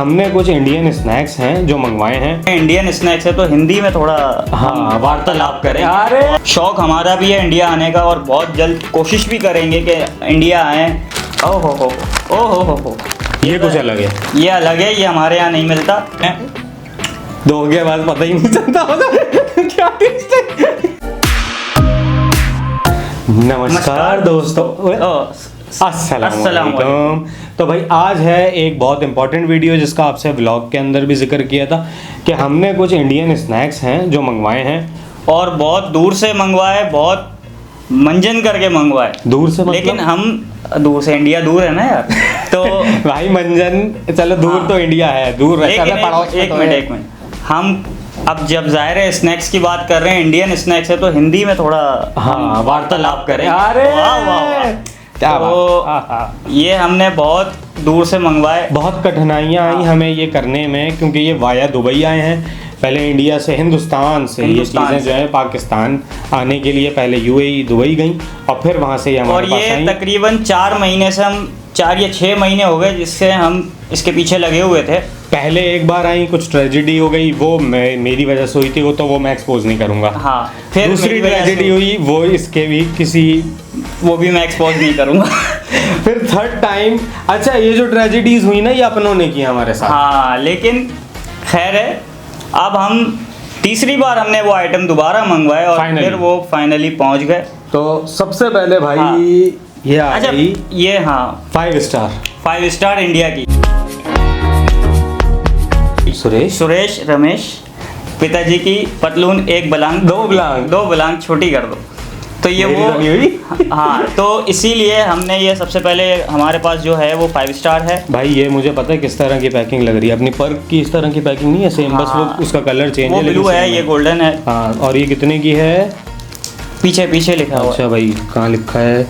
हमने कुछ Indian snacks हैं जो मंगवाए हैं। इंडियन स्नैक्स है तो हिंदी में थोड़ा हाँ वार्तालाप करें। अरे शौक हमारा भी है इंडिया आने का और बहुत जल्द कोशिश भी करेंगे कि इंडिया आए। ओहो हो ये कुछ अलग है, ये अलग है, ये हमारे यहाँ नहीं मिलता। दो के बाद पता ही नहीं चलता क्या टेस्ट है। नमस्कार दोस्तों, अस्सलाम वालेकुम। तो भाई आज है एक बहुत इंपॉर्टेंट वीडियो जिसका आपसे व्लॉग के अंदर भी जिक्र किया था कि हमने कुछ इंडियन स्नैक्स हैं जो मंगवाए हैं और बहुत दूर से मंगवाए, बहुत मंजन करके मंगवाए। दूर से मतलब? लेकिन हम दूर से, इंडिया दूर है ना यार तो भाई मंजन चलो दूर हाँ। तो इंडिया है, दूर एक मिनट हम अब जब जाहिर है स्नैक्स की बात कर रहे हैं, इंडियन स्नैक्स है तो हिंदी में थोड़ा हाँ वार्तालाप करें। अरे वाह क्या तो बात। ये हमने बहुत दूर से मंगवाए। बहुत कठिनाइयाँ आई हमें ये करने में, क्योंकि ये वाया दुबई आए हैं। पहले इंडिया से, हिंदुस्तान से ये चीज़ें जो है पाकिस्तान आने के लिए पहले यूएई दुबई गई और फिर वहाँ से ये हमारे पास आई। और ये तकरीबन 4 महीने से, हम 4 या 6 महीने हो गए जिससे हम इसके पीछे लगे हुए थे। पहले एक बार आई, कुछ ट्रेजेडी हो गई, वो मेरी वजह से हुई थी, वो तो वो मैं एक्सपोज नहीं करूँगा। हाँ, फिर दूसरी ट्रेजेडी हुई वो इसके भी वो भी मैं एक्सपोज नहीं करूँगा। फिर थर्ड टाइम, अच्छा ये जो ट्रेजेडीज हुई ना ये अपनों ने की हमारे साथ। हाँ लेकिन खैर है, अब हम तीसरी बार हमने वो आइटम दोबारा मंगवाए और फिर वो फाइनली पहुंच गए। तो सबसे पहले भाई हाँ। ये आ गई, ये हाँ 5 स्टार इंडिया की सुरेश रमेश पिताजी की पतलून, एक बलांग दो बलांग छोटी कर दो। तो ये वो हाँ, तो इसीलिए हमने ये सबसे पहले हमारे पास जो है वो 5 स्टार है। भाई ये मुझे पता है किस तरह की पैकिंग लग रही है, अपनी पर्क की इस तरह की पैकिंग नहीं है सेम। हाँ, बस वो उसका कलर चेंज है, ब्लू है, ये गोल्डन है। हाँ, और ये कितने की है? पीछे लिखा हुआ। अच्छा भाई कहाँ लिखा है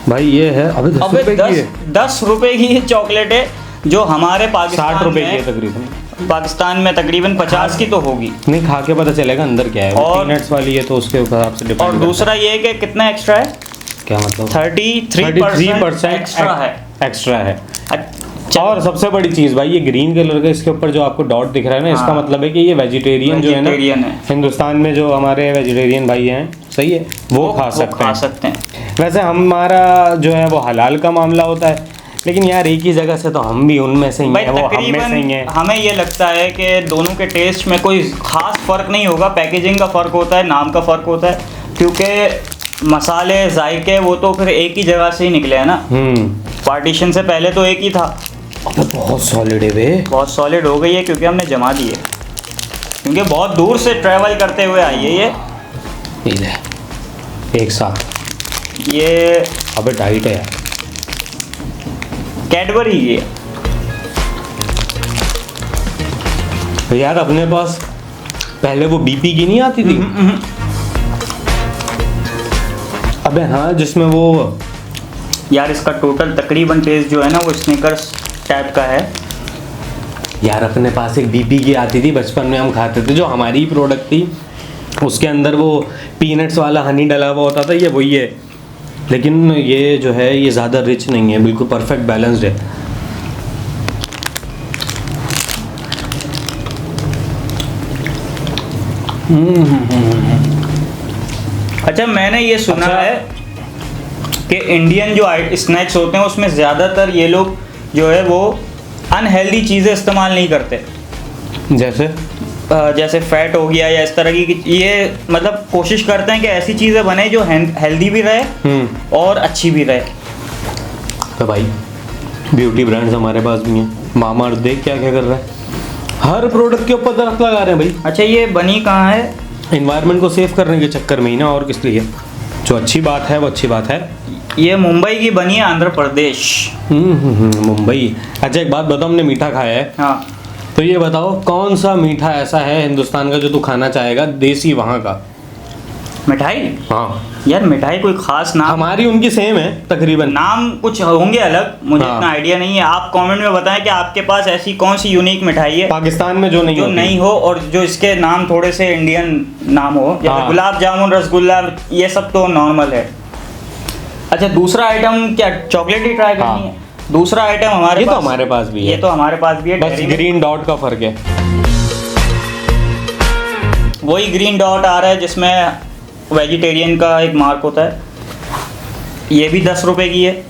भाई? ये है अबे 10 रुपए की है। 10 रुपए की ये चॉकलेट है जो हमारे पाकिस्तान 60 रुपए की है तकरीबन। पाकिस्तान में तकरीबन 50 की तो होगी। नहीं, खा के पता चलेगा अंदर क्या है। और पीनट्स वाली है तो उसके हिसाब से डिपेंड। और दूसरा ये कि कितना एक्स्ट्रा है? क्या मतलब? 33% एक्स्ट्रा है। अच्छा, और सबसे बड़ी चीज़ भाई ये ग्रीन कलर का इसके ऊपर जो आपको डॉट दिख रहा है ना, इसका मतलब है कि ये वेजिटेरियन जो है ना, हिंदुस्तान में जो हमारे वेजिटेरियन भाई हैं, सही है, वो खा सकते हैं। वैसे हमारा जो है वो हलाल का मामला होता है, लेकिन यार एक ही जगह से तो हम भी उनमें से ही हैं, वो हम में से ही हैं। हमें ये लगता है कि दोनों के टेस्ट में कोई खास फ़र्क नहीं होगा। पैकेजिंग का फ़र्क होता है, नाम का फ़र्क होता है, क्योंकि मसाले जायके वो तो फिर एक ही जगह से ही निकले हैं ना। पार्टीशन से पहले तो एक ही था। अबे बहुत सॉलिड है वे, बहुत सॉलिड हो गई है क्योंकि हमने जमा दिए, क्योंकि बहुत दूर से ट्रैवल करते हुए आई है ये एक साथ। ये अबे डाइट है यार, कैडबरी है यार। अपने पास पहले वो बीपी की नहीं आती थी? अबे हाँ, जिसमें वो यार इसका टोटल तकरीबन टेस्ट जो है ना वो स्निकर्स टाइप का है यार। अपने पास एक बीपी की आती थी, बचपन में हम खाते थे, जो हमारी ही प्रोडक्ट थी। उसके अंदर वो पीनट्स वाला हनी डला हुआ होता था, ये वही है, लेकिन ये जो है ये ज़्यादा रिच नहीं है, बिल्कुल परफेक्ट बैलेंस्ड है। अच्छा, मैंने ये सुना है कि इंडियन जो स्नैक्स होते हैं उसमें ज़्यादातर ये लोग जो है वो अनहेल्दी चीज़ें इस्तेमाल नहीं करते। जैसे फैट हो गया या इस तरह की, ये मतलब कोशिश करते हैं कि ऐसी चीज़ें बने जो हेल्दी भी रहे और अच्छी भी रहे। तो भाई ब्यूटी ब्रांड्स हमारे पास भी हैं। मामा अर्थ देख क्या क्या कर रहा है, हर प्रोडक्ट के ऊपर दरख्त लगा रहे हैं भाई। अच्छा, ये बनी कहाँ है? इन्वायरमेंट को सेव करने के चक्कर में ही ना, और किस लिए? जो अच्छी बात है वो अच्छी बात है। ये मुंबई की बनी है, आंध्र प्रदेश। मुंबई। अच्छा एक बात बताओ, हमने मीठा खाया है। हाँ, तो ये बताओ कौन सा मीठा ऐसा है हिंदुस्तान का जो तू खाना चाहेगा, देसी वहाँ का? मिठाई? हाँ यार मिठाई कोई खास नाम, हमारी उनकी सेम है तकरीबन, नाम कुछ होंगे अलग, मुझे इतना आइडिया नहीं है। आप कमेंट में बताएं कि आपके पास ऐसी कौन सी यूनिक मिठाई है पाकिस्तान में जो नहीं हो और जो इसके नाम थोड़े से इंडियन नाम हो, जैसे गुलाब जामुन, रसगुल्ला, ये सब तो नॉर्मल है। अच्छा, दूसरा आइटम क्या चॉकलेट ही ट्राई करनी है? दूसरा आइटम हमारे पास, तो हमारे पास भी है, ये तो हमारे पास भी है, बस ग्रीन डॉट का फर्क है। वही ग्रीन डॉट आ रहा है जिसमें वेजिटेरियन का एक मार्क होता है। ये भी 10 रुपए की है,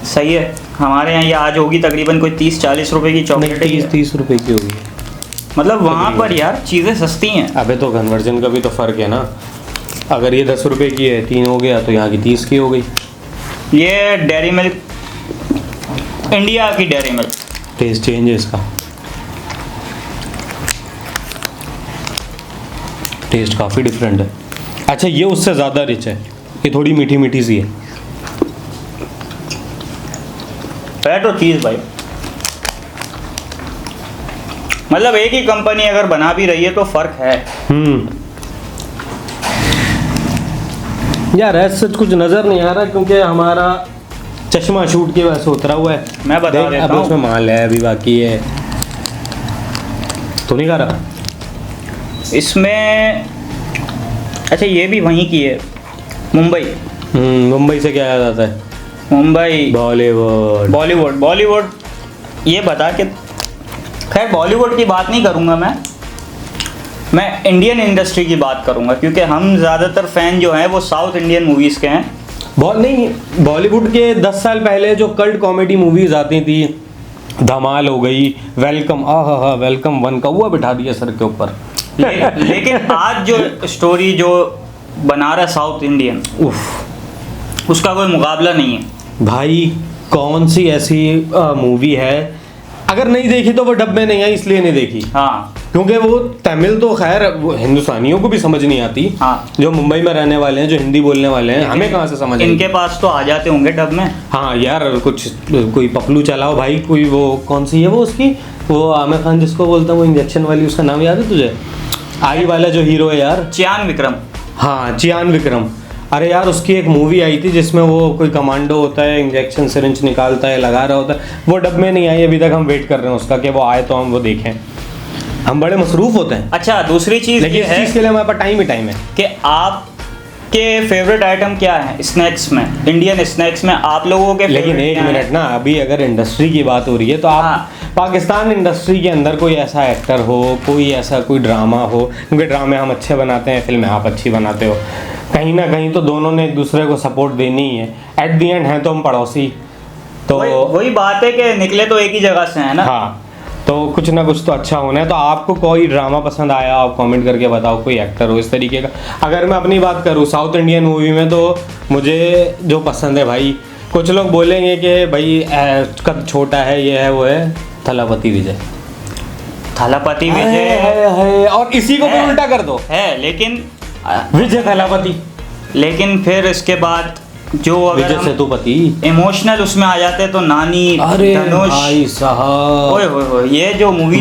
सही है। हमारे यहाँ ये आज होगी तकरीबन कोई 30-40 रुपए की चॉकलेट। 30 रुपए की होगी, मतलब वहाँ पर यार चीज़ें सस्ती हैं। अबे तो कन्वर्जन का भी तो फ़र्क है ना, अगर ये 10 रुपए की है 3 हो गया तो यहाँ की 30 की हो गई। ये डेयरी मिल्क, इंडिया की डेयरी मिल्क, टेस्ट चेंज है इसका, टेस्ट काफ़ी डिफरेंट है। अच्छा ये उससे ज़्यादा रिच है, ये थोड़ी मीठी मीठी सी है। फैट और चीज़ भाई, मतलब एक ही कंपनी अगर बना भी रही है तो फ़र्क है। यार ऐसा कुछ नज़र नहीं आ रहा क्योंकि हमारा चश्मा शूट की वजह से उतरा हुआ है। मैं बता देता हूँ, उसमें माल है अभी बाकी है, तो नहीं खा रहा इसमें। अच्छा ये भी वहीं की है, मुंबई। मुंबई से क्या याद आता है? मुंबई, बॉलीवुड। बॉलीवुड ये बता के, खैर बॉलीवुड की बात नहीं करूँगा मैं इंडियन इंडस्ट्री की बात करूँगा, क्योंकि हम ज़्यादातर फ़ैन जो हैं वो साउथ इंडियन मूवीज़ के हैं। नहीं, बॉलीवुड के 10 साल पहले जो कल्ट कॉमेडी मूवीज़ आती थी, धमाल हो गई, वेलकम, वेलकम 1 का हुआ बिठा दिया सर के ऊपर। लेकिन आज जो स्टोरी जो बना रहा है साउथ इंडियन, उसका कोई मुकाबला नहीं है भाई। कौन सी ऐसी मूवी है, अगर नहीं देखी तो वो डब में नहीं आई इसलिए नहीं देखी। हाँ, क्योंकि वो तमिल तो खैर वो हिंदुस्तानियों को भी समझ नहीं आती। हाँ, जो मुंबई में रहने वाले हैं, जो हिंदी बोलने वाले हैं, हमें कहाँ से समझ इनके पास तो आ जाते होंगे डब में। हाँ यार, कुछ कोई पपलू चलाओ भाई, कोई वो कौन सी है वो उसकी, वो आमिर खान जिसको बोलता हूँ वो इंजेक्शन वाली, उसका नाम याद है तुझे? आई वाला जो हीरो है यार, चियान विक्रम। हाँ चियान विक्रम। अरे यार उसकी एक मूवी आई थी जिसमें वो कोई कमांडो होता है, इंजेक्शन सिरिंज निकालता है, लगा रहा होता है, वो डब में नहीं आई अभी तक। हम वेट कर रहे हैं उसका कि वो आए तो हम वो देखें, हम बड़े मसरूफ होते हैं। अच्छा दूसरी चीज़, लेकिन इस चीज़ के लिए हमारे पास टाइम ही टाइम है कि आपके फेवरेट आइटम क्या है स्नैक्स में, इंडियन स्नैक्स में आप लोगों के? लेकिन एक मिनट ना, अभी अगर इंडस्ट्री की बात हो रही है तो आप पाकिस्तान इंडस्ट्री के अंदर कोई ऐसा एक्टर हो, कोई ऐसा कोई ड्रामा हो, क्योंकि ड्रामे हम अच्छे बनाते हैं, फिल्में आप अच्छी बनाते हो, कहीं ना कहीं तो दोनों ने एक दूसरे को सपोर्ट देनी ही है। एट दी एंड हैं तो हम पड़ोसी, तो वही बात है कि निकले तो एक ही जगह से है ना। हाँ, तो कुछ ना कुछ तो अच्छा होना है। तो आपको कोई ड्रामा पसंद आया, आप कमेंट करके बताओ, कोई एक्टर हो इस तरीके का। अगर मैं अपनी बात करूँ साउथ इंडियन मूवी में, तो मुझे जो पसंद है भाई, कुछ लोग बोलेंगे कि भाई कद छोटा है, ये है वो है, थलापति विजय। थलापति विजय है, और इसी को भी उल्टा कर दो, है लेकिन विजय थलापति। लेकिन फिर इसके बाद जो विजय सेतुपति इमोशनल उसमें आ जाते हैं तो नानी, अरे धनुष भाई साहब, ओए ये जो मूवी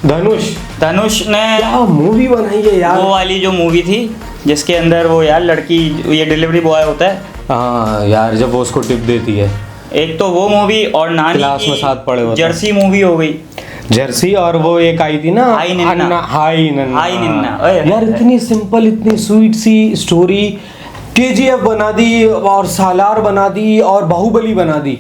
धनुष ने क्या मूवी बनाई है यार। वो वाली जो मूवी थी जिसके अंदर वो यार लड़की, ये डिलीवरी बॉय होता है, हाँ यार, जब वो उसको टिप देती है, एक तो वो मूवी, और नानी क्लास में साथ पढ़े होते, जर्सी मूवी हो गई, जर्सी। और वो एक आई थी ना, हाई निन्ना यार, इतनी सिंपल, इतनी स्वीट सी स्टोरी, KGF बना दी और सालार बना दी और बाहुबली बना दी,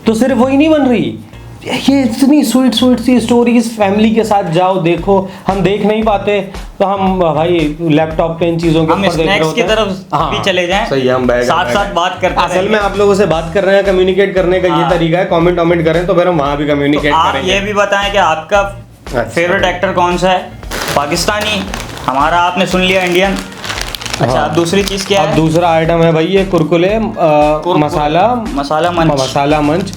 तो सिर्फ वही नहीं बन रही, ये इतनी स्वीट सी स्टोरीज फैमिली के साथ जाओ देखो। हम देख नहीं पाते तो हम भाई लैपटॉप पे इन चीज़ों के ऊपर देख रहे होते हैं, की तरफ भी चले जाएं, सही है, हम साथ बात करते हैं। असल में आप लोगों से बात कर रहे हैं, कम्युनिकेट करने का ये तरीका है, कमेंट करें तो फिर हम वहाँ भी कम्युनिकेट करेंगे। आप ये भी बताएं कि आपका फेवरेट एक्टर कौन सा है, पाकिस्तानी? हमारा आपने सुन लिया इंडियन। अच्छा, अब दूसरी चीज़ क्या है? अब दूसरा आइटम है भाई ये कुरकुरे मसाला मंच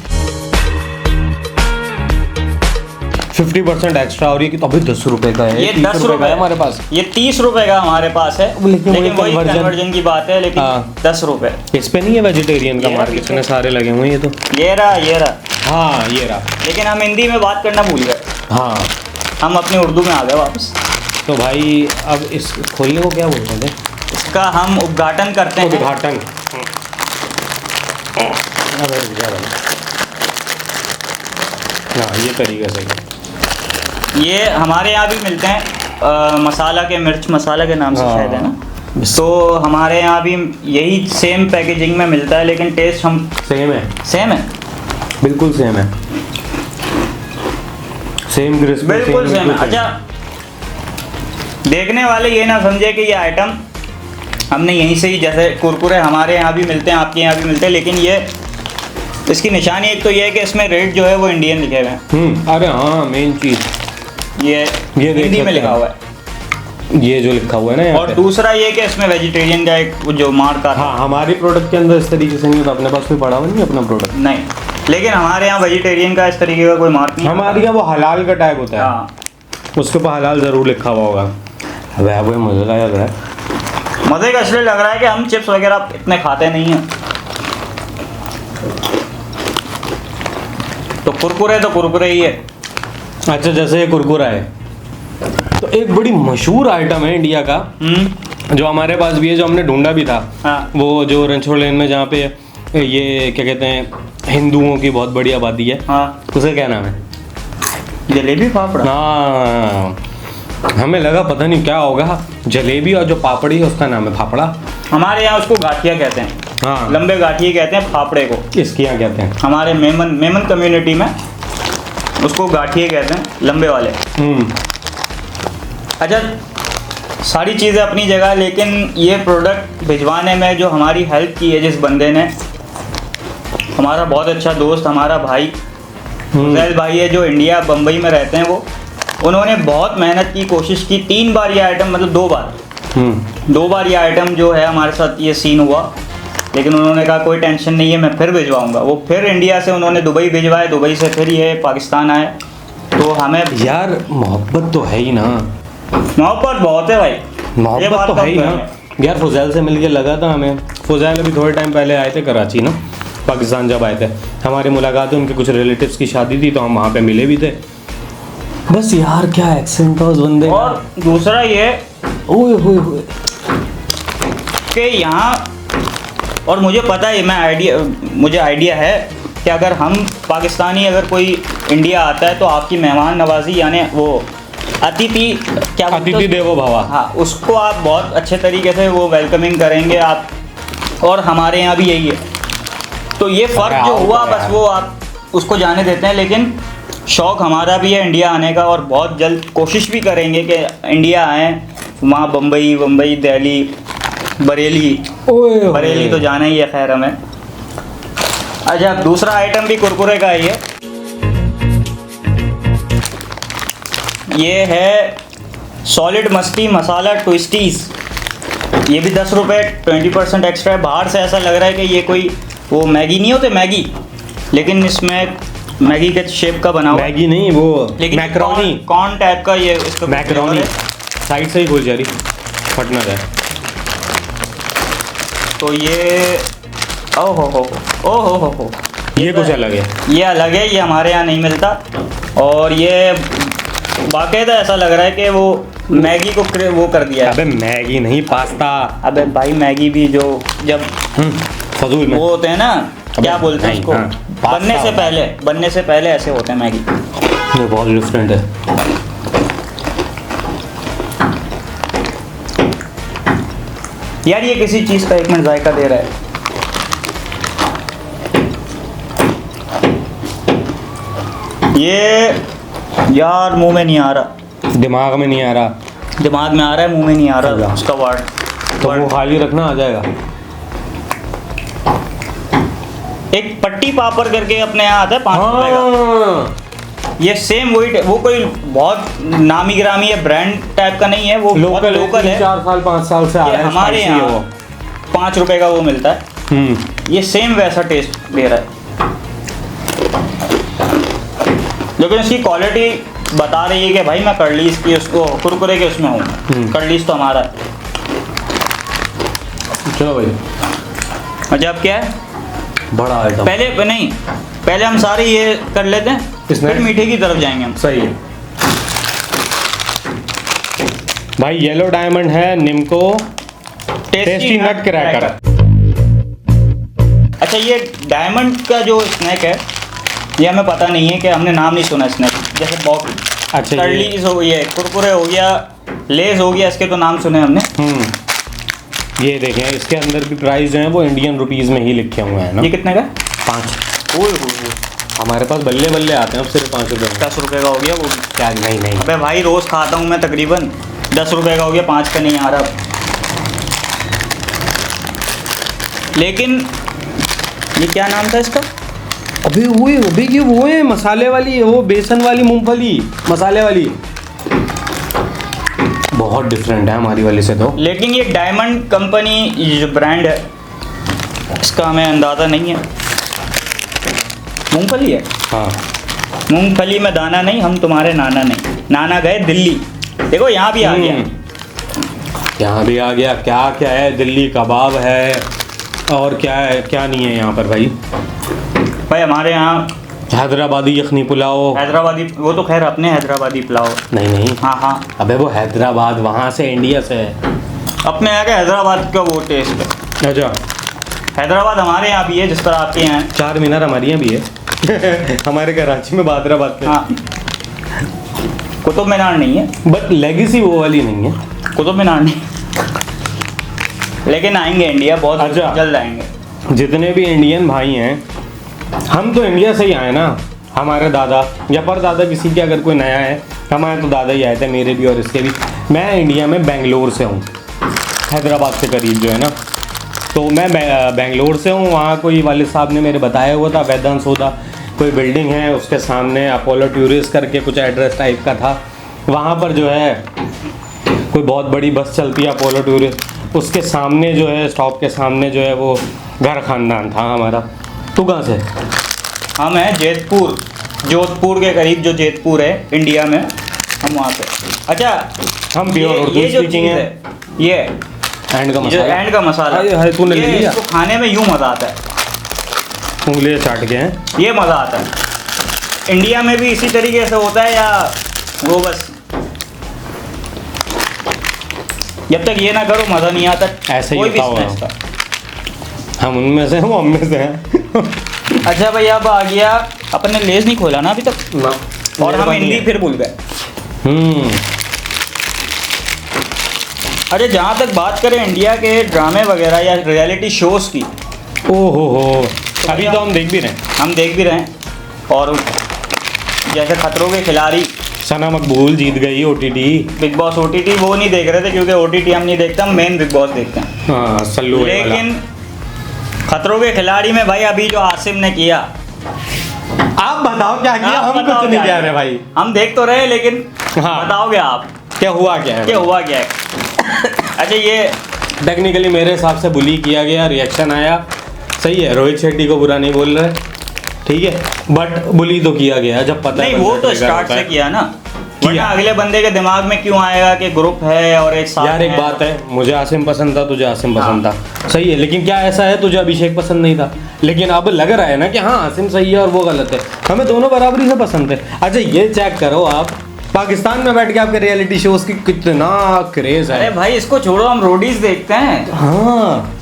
50% एक्स्ट्रा, और ये तो अभी 10 रुपए का है। ये 10 रुपए हमारे पास, ये 30 रुपए का हमारे पास है, लेकिन वही कन्वर्जन की बात है, लेकिन 10 रुपए। इस पे नहीं है वेजिटेरियन का मार्केट, इतने सारे लगे हुए हैं। ये तो ये रहा, हाँ ये रहा, लेकिन हम हिंदी में बात करना भूल गए। हाँ, हम अपनी उर्दू में आ गए वापस। तो भाई अब इस खोलने को क्या बोलते हैं? इसका हम उद्घाटन करते हैं। उद्घाटन, हाँ ये तरीका सही। ये हमारे यहाँ भी मिलते हैं, मसाला के, मिर्च मसाला के नाम से शायद है ना। तो हमारे यहाँ भी यही सेम पैकेजिंग में मिलता है, लेकिन टेस्ट हम सेम है, सेम है, बिल्कुल सेम है, सेम क्रिस्पी, बिल्कुल सेम है। अच्छा, देखने वाले ये ना समझे कि ये आइटम हमने यहीं से ही, जैसे कुरकुरे हमारे यहाँ भी मिलते हैं, आपके यहाँ भी मिलते हैं, लेकिन ये इसकी निशानी एक तो ये है कि इसमें रेट जो है वो इंडियन लिखे हुए हैं। अरे हाँ, मेन चीज़ ये हिंदी में लिखा हुआ है, ये जो लिखा हुआ है ना यहाँ और दूसरा ये कि इसमें वेजिटेरियन का एक जो मार्क आता है। हाँ, हमारी प्रोडक्ट के अंदर इस तरीके से नहीं होता, अपने पास कोई पड़ा हुआ नहीं अपना प्रोडक्ट नहीं, लेकिन हमारे यहाँ वेजिटेरियन का इस तरीके का कोई मार्क नहीं। हमारे यहाँ वो हलाल का टैग होता है। हाँ, उसके ऊपर हलाल ज़रूर लिखा हुआ होगा। वह वो मज़े का लग रहा है, मज़े का इसलिए लग रहा है कि हम चिप्स वगैरह इतने खाते नहीं हैं, तो कुरकुरे ही है। अच्छा, जैसे ये कुरकुरा है तो एक बड़ी मशहूर आइटम है इंडिया का, जो हमारे पास भी है, जो हमने ढूंढा भी था। हाँ। वो जो रणछोड़ लेन में, जहाँ पे ये क्या कहते हैं, हिंदुओं की बहुत बड़ी आबादी है। हाँ, उसे क्या नाम है? जलेबी फाफड़ा। हाँ, हमें लगा पता नहीं क्या होगा, जलेबी और जो पापड़ी है उसका नाम है फाफड़ा। हमारे यहाँ उसको गाठिया कहते हैं। हाँ, लंबे गाठिए कहते हैं फाफड़े को। इसके यहाँ कहते हैं, हमारे मेमन कम्युनिटी में उसको गाठिए कहते हैं, लंबे वाले। अच्छा, सारी चीज़ें अपनी जगह, लेकिन ये प्रोडक्ट भिजवाने में जो हमारी हेल्प की है जिस बंदे ने, हमारा बहुत अच्छा दोस्त, हमारा भाई फुजैल भाई है, जो इंडिया बम्बई में रहते हैं। वो उन्होंने बहुत मेहनत की, कोशिश की, 3 बार ये आइटम, मतलब 2 बार ये आइटम जो है हमारे साथ ये सीन हुआ, लेकिन उन्होंने कहा कोई टेंशन नहीं है, मैं फिर भिजवाऊंगा। वो फिर इंडिया से उन्होंने दुबई भिजवाए, दुबई से फिर ये पाकिस्तान आए। तो हमें यार मोहब्बत तो है ही ना, मोहब्बत बहुत है भाई, मोहब्बत तो है ही ना यार। फुजैल से मिलके लगा था हमें, फुजैल अभी थोड़े टाइम पहले आए थे कराची ना, पाकिस्तान जब आए थे, हमारी मुलाकात हुई, उनके कुछ रिलेटिव्स की शादी थी, तो हम वहाँ पे मिले भी थे। बस यार क्या एक्सेंट था उस बंदे का। और दूसरा ये ओए कि यहाँ, और मुझे पता है, मुझे आइडिया है कि अगर हम पाकिस्तानी, अगर कोई इंडिया आता है तो आपकी मेहमान नवाजी, यानी वो अतिथि देवो भव, हाँ, उसको आप बहुत अच्छे तरीके से वो वेलकमिंग करेंगे आप, और हमारे यहाँ भी यही है। तो ये फ़र्क जो हुआ, बस वो आप उसको जाने देते हैं, लेकिन शौक़ हमारा भी है इंडिया आने का, और बहुत जल्द कोशिश भी करेंगे कि इंडिया आएँ। वहाँ बम्बई, दिल्ली, बरेली तो जाना ही है, खैर हमें। अच्छा, दूसरा आइटम भी कुरकुरे का ही है, ये है सॉलिड मस्ती मसाला ट्विस्टीज़। ये भी 10 रुपये, 20% एक्स्ट्रा है। बाहर से ऐसा लग रहा है कि ये कोई वो मैगी नहीं होते, मैगी, लेकिन इसमें मैगी के शेप का बना हुआ, मैगी नहीं, वो लेकिन मैकरोनी, कॉर्न टाइप का ये इसका मैकरोनी। साइड से ही खोल जा रही, फट ना जाए। तो ये ओ हो, ये कुछ अलग है, ये अलग है, ये हमारे यहाँ नहीं मिलता। और ये बाकायदा ऐसा लग रहा है कि वो मैगी को वो कर दिया है। अबे मैगी नहीं, पास्ता। अबे भाई, मैगी भी जो जब फजूल में वो होते हैं ना, क्या बोलते हैं उसको, हाँ, बनने से पहले ऐसे होते हैं मैगी। ये बहुत डिफरेंट है। यार ये किसी चीज़ का 1 मिनट जायका दे रहा है। ये यार मुंह में नहीं आ रहा, दिमाग में नहीं आ रहा, दिमाग में आ रहा है, मुंह में नहीं आ रहा उसका वर्ड। तो वो खाली रखना, आ जाएगा। एक पट्टी पापड़ करके अपने यहाँ आता है 5 रुपए का, ये सेम वही, वो कोई बहुत नामी ग्रामी है, ब्रांड टाइप का नहीं है, वो लोकल है, 4 साल 5 साल से आ रहा है। हमारे यहाँ 5 रुपए का वो मिलता है। ये सेम वैसा टेस्ट दे रहा है, लेकिन इसकी क्वालिटी बता रही है कि भाई मैं कर्लीस की, उसको कुरकुरे के उसमें हूँ, कर्लीस तो हमारा है। चलो भाई, अच्छा अब क्या है, बड़ा आइटम। पहले हम सारे ये कर लेते हैं, फिर मीठे की तरफ जाएंगे हम। सही है भाई। येलो डायमंड है निम्को टेस्टी नट क्रैकर। अच्छा, ये डायमंड का जो स्नैक है, ये हमें पता नहीं है, कि हमने नाम नहीं सुना स्नैक, जैसे बॉक्स, अच्छा, कर्लीस हो गया, कुरकुरे हो गया, लेज हो गया, इसके तो नाम सुने हमने। ये देखें, इसके अंदर भी प्राइस जो है वो इंडियन रुपीस में ही लिखे हुए हैं ना। ये कितने का? 5। ओए हमारे पास बल्ले बल्ले आते हैं अब सिर्फ 5 रुपये। 10 रुपये का हो गया वो। क्या? नहीं। अबे भाई रोज़ खाता हूँ मैं तकरीबन, 10 रुपये का हो गया, 5 का नहीं आ रहा। लेकिन ये क्या नाम था इसका? अभी वो है मसाले वाली, वो बेसन वाली मूंगफली मसाले वाली, बहुत डिफरेंट है हमारी वाली से तो। लेकिन ये डायमंड कंपनी जो ब्रांड है इसका हमें अंदाज़ा नहीं है। मूंगफली है। हाँ, मूंगफली में दाना नहीं, हम तुम्हारे नाना नहीं। नाना गए दिल्ली, देखो यहाँ भी आ गया। यहाँ भी आ गया। क्या क्या है? दिल्ली कबाब है और क्या है, क्या नहीं है यहाँ पर भाई? भाई हमारे यहाँ हैदराबादी यखनी पुलाव। हैदराबादी, वो तो खैर अपने हैदराबादी पुलाव। नहीं। हाँ। अबे वो हैदराबाद वहाँ से, इंडिया से है। अपने यहाँ का हैदराबाद का वो टेस्ट है। अच्छा, हैदराबाद हमारे यहाँ भी है जिस पर आपके यहाँ है। 4 मीनार हमारे यहाँ भी है। हमारे कराची में हैदराबाद में। हाँ, कुतुब मीनार नहीं है, बट लेगेसी वो वाली नहीं है। कुतुब मीनार नहीं, लेकिन आएंगे इंडिया बहुत। अच्छा, जल्द आएंगे। जितने भी इंडियन भाई हैं, हम तो इंडिया से ही आए ना। हमारे दादा या परदादा, किसी के अगर कोई नया है, हमारे तो दादा ही आए थे, मेरे भी और इसके भी। मैं इंडिया में बेंगलोर से हूँ, हैदराबाद से करीब जो है ना। तो मैं बेंगलोर से हूँ। वहाँ कोई वालिद साहब ने मेरे बताया हुआ था, वेदांत सोदा कोई बिल्डिंग है, उसके सामने अपोलो टूरिस्ट करके कुछ एड्रेस टाइप का था। वहाँ पर जो है कोई बहुत बड़ी बस चलती है अपोलो टूरिस्ट, उसके सामने जो है, स्टॉप के सामने जो है वो घर खानदान था हमारा। तू कहाँ से? हम हैं जेतपुर, जोधपुर के करीब जो जेतपुर है इंडिया में, हम वहाँ पे। अच्छा, हम प्योर उर्दू स्पीकिंग है। ये एंड का मसाला। एंड का मसाला। अरे तूने ले लिया? इसको खाने में यूँ मज़ा आता है, उंगलियाँ चाट के हैं, ये मज़ा आता है। इंडिया में भी इसी तरीके से होता है या वो बस जब तक ये ना करो मज़ा नहीं आता? ऐसे ही होता होगा। हम उनमें से हैं, वो हम में से हैं। अच्छा भाई, अब आ गया, अपने लेस नहीं खोला ना अभी तक ना, और हम हिंदी फिर भूल गए। अरे जहाँ तक बात करें इंडिया के ड्रामे वगैरह या रियलिटी शोज़ की, ओहो हो, अभी तो हम देख भी रहे हैं। हम देख भी रहे हैं। और जैसे खतरों के खिलाड़ी, सना मकबूल जीत गई OTT। बिग बॉस OTT वो नहीं देख रहे थे क्योंकि OTT हम नहीं देखते, हम मेन बिग बॉस देखते हैं। हाँ, सल्लू वाला। लेकिन खतरों के खिलाड़ी में भाई अभी जो आसिम ने किया, आप बताओ क्या किया? हम कुछ नहीं कह रहे भाई, हम देख तो रहे, लेकिन हाँ, बताओगे आप क्या हुआ क्या है? क्या हुआ क्या है? अच्छा, ये टेक्निकली मेरे हिसाब से बुली किया गया, रिएक्शन आया, सही है। रोहित शेट्टी को बुरा नहीं बोल रहे, ठीक है, बट बुली तो किया गया जब पता नहीं, वो तो स्टार्ट से किया ना, वरना अगले बंदे के दिमाग में क्यों आएगा कि ग्रुप है और एक साथ। यार एक बात है, मुझे आसिम पसंद था, तुझे आसिम पसंद था, सही है। लेकिन क्या ऐसा है तुझे अभिषेक पसंद नहीं था? लेकिन अब लग रहा है ना कि हाँ आसिम सही है और वो गलत है। हमें दोनों बराबरी से पसंद है। अच्छा ये चेक करो आप, पाकिस्तान में बैठ के आपके रियलिटी शोज की कितना क्रेज है। अरे भाई इसको छोड़ो, हम रोडीज देखते हैं। हाँ,